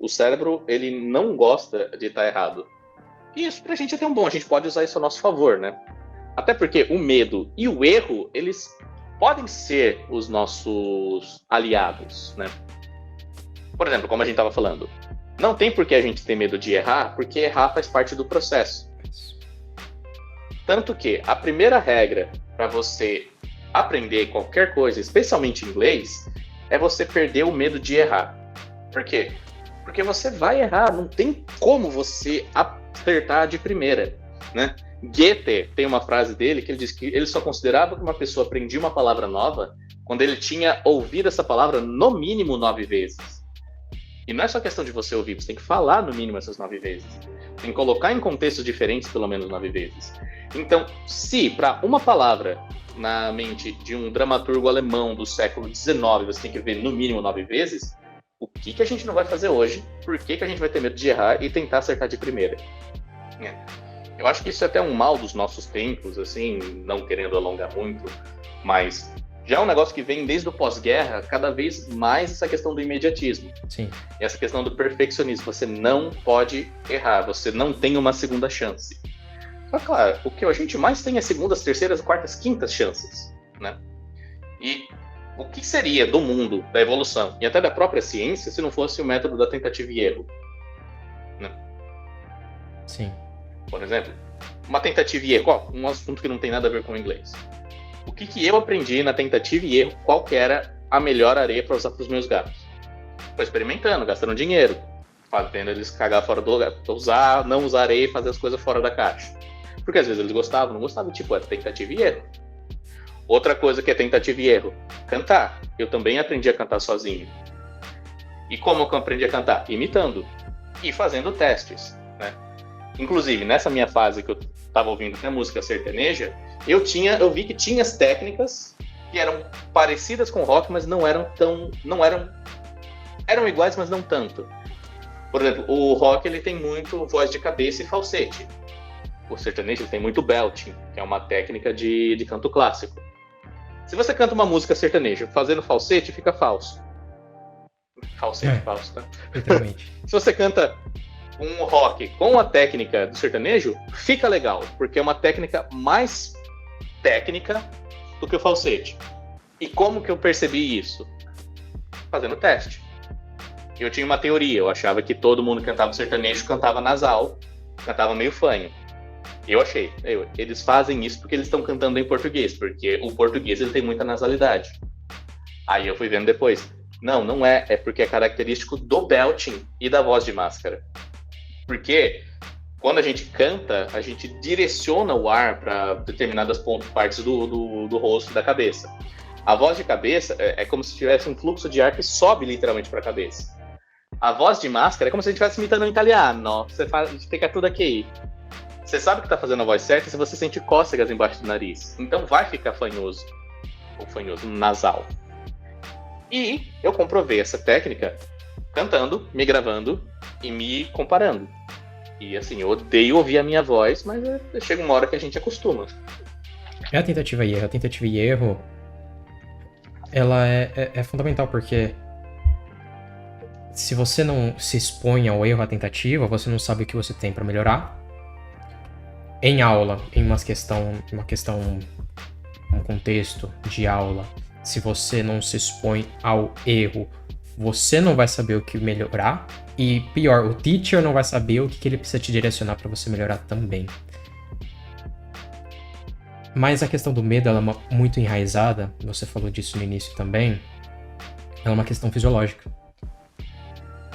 O cérebro, ele não gosta de estar errado. E isso pra gente é tão bom, a gente pode usar isso a nosso favor, né? Até porque o medo e o erro, eles podem ser os nossos aliados, né? Por exemplo, como a gente estava falando, não tem por que a gente ter medo de errar, porque errar faz parte do processo. Tanto que a primeira regra para você aprender qualquer coisa, especialmente inglês, é você perder o medo de errar. Por quê? Porque você vai errar, não tem como você acertar de primeira, né? Goethe tem uma frase dele que ele diz que ele só considerava que uma pessoa aprendia uma palavra nova quando ele tinha ouvido essa palavra no mínimo 9 vezes. E não é só questão de você ouvir, você tem que falar no mínimo essas 9 vezes. Tem que colocar em contextos diferentes pelo menos 9 vezes. Então, se para uma palavra na mente de um dramaturgo alemão do século XIX você tem que ver no mínimo 9 vezes, o que a gente não vai fazer hoje? Por que a gente vai ter medo de errar e tentar acertar de primeira? Eu acho que isso é até um mal dos nossos tempos, assim, não querendo alongar muito, mas já é um negócio que vem desde o pós-guerra, cada vez mais essa questão do imediatismo. Sim. E essa questão do perfeccionismo. Você não pode errar, você não tem uma segunda chance. Só claro, o que a gente mais tem é segundas, terceiras, quartas, quintas chances, né? E o que seria do mundo, da evolução, e até da própria ciência, se não fosse o método da tentativa e erro? Né? Sim. Por exemplo, uma tentativa e erro, um assunto que não tem nada a ver com o inglês. O que eu aprendi na tentativa e erro, qual que era a melhor areia para usar para os meus gatos? Foi experimentando, gastando dinheiro, fazendo eles cagar fora do lugar, não usar areia e fazer as coisas fora da caixa. Porque às vezes eles gostavam, não gostavam, tipo, é tentativa e erro. Outra coisa que é tentativa e erro, cantar. Eu também aprendi a cantar sozinho. E como que eu aprendi a cantar? Imitando e fazendo testes, né? Inclusive, nessa minha fase que eu estava ouvindo até música sertaneja, eu vi que tinha as técnicas que eram parecidas com rock, mas eram iguais, mas não tanto. Por exemplo, o rock ele tem muito voz de cabeça e falsete. O sertanejo ele tem muito belting, que é uma técnica de canto clássico. Se você canta uma música sertaneja fazendo falsete, fica falso. Falsete, falso, tá? Literalmente. Se você canta um rock com a técnica do sertanejo, fica legal, porque é uma técnica mais técnica do que o falsete. E como que eu percebi isso? Fazendo teste. Eu tinha uma teoria, eu achava que todo mundo que cantava sertanejo cantava nasal, cantava meio fanho. Eu achei, eles fazem isso porque eles estão cantando em português, porque o português ele tem muita nasalidade. Aí eu fui vendo depois, não é porque é característico do belting e da voz de máscara. Porque quando a gente canta, a gente direciona o ar para determinadas partes do rosto, da cabeça. A voz de cabeça é como se tivesse um fluxo de ar que sobe literalmente para a cabeça. A voz de máscara é como se a gente estivesse imitando um italiano. Você fica tudo aqui. Você sabe que está fazendo a voz certa se você sente cócegas embaixo do nariz. Então vai ficar fanhoso. Ou fanhoso, nasal. E eu comprovei essa técnica cantando, me gravando e me comparando. E assim, eu odeio ouvir a minha voz, mas chega uma hora que a gente acostuma. É a tentativa e erro. A tentativa e erro, ela é fundamental, porque se você não se expõe ao erro, à tentativa, você não sabe o que você tem para melhorar. Em aula, em uma questão, um contexto de aula, se você não se expõe ao erro, você não vai saber o que melhorar. E pior, o teacher não vai saber o que ele precisa te direcionar para você melhorar também. Mas a questão do medo, ela é muito enraizada, você falou disso no início também, ela é uma questão fisiológica,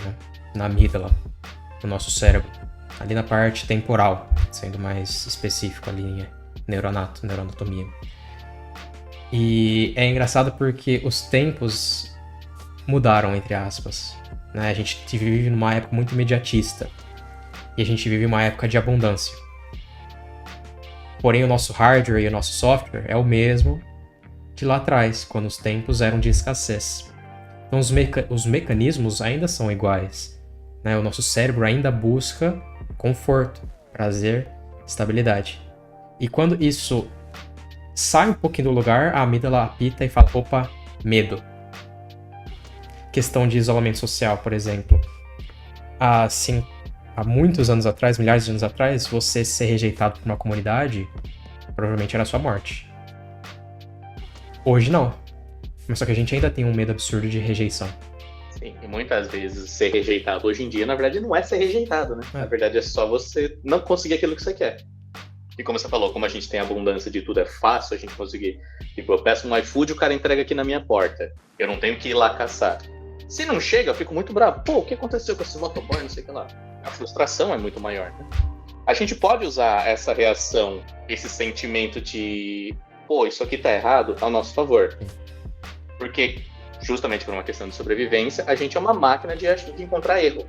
né? Na amígdala, no nosso cérebro, ali na parte temporal, sendo mais específico ali em neuroanatomia. E é engraçado porque os tempos mudaram, entre aspas, né? A gente vive numa época muito imediatista e a gente vive uma época de abundância. Porém, o nosso hardware e o nosso software é o mesmo de lá atrás, quando os tempos eram de escassez. Então, os mecanismos ainda são iguais, né? O nosso cérebro ainda busca conforto, prazer, estabilidade. E quando isso sai um pouquinho do lugar, a amígdala apita e fala, opa, medo. Questão de isolamento social, por exemplo. assim, há muitos anos atrás, milhares de anos atrás, você ser rejeitado por uma comunidade provavelmente era a sua morte. Hoje não. Mas só que a gente ainda tem um medo absurdo de rejeição. Sim, e muitas vezes ser rejeitado hoje em dia, na verdade, não é ser rejeitado, né? Na verdade, é só você não conseguir aquilo que você quer. E como você falou, como a gente tem abundância de tudo, é fácil a gente conseguir. Tipo, eu peço um iFood e o cara entrega aqui na minha porta. Eu não tenho que ir lá caçar. Se não chega, eu fico muito bravo. Pô, o que aconteceu com esse motoboy, não sei o que lá. A frustração é muito maior, né? A gente pode usar essa reação, esse sentimento de pô, isso aqui tá errado, ao nosso favor. Porque, justamente por uma questão de sobrevivência, a gente é uma máquina de encontrar erro.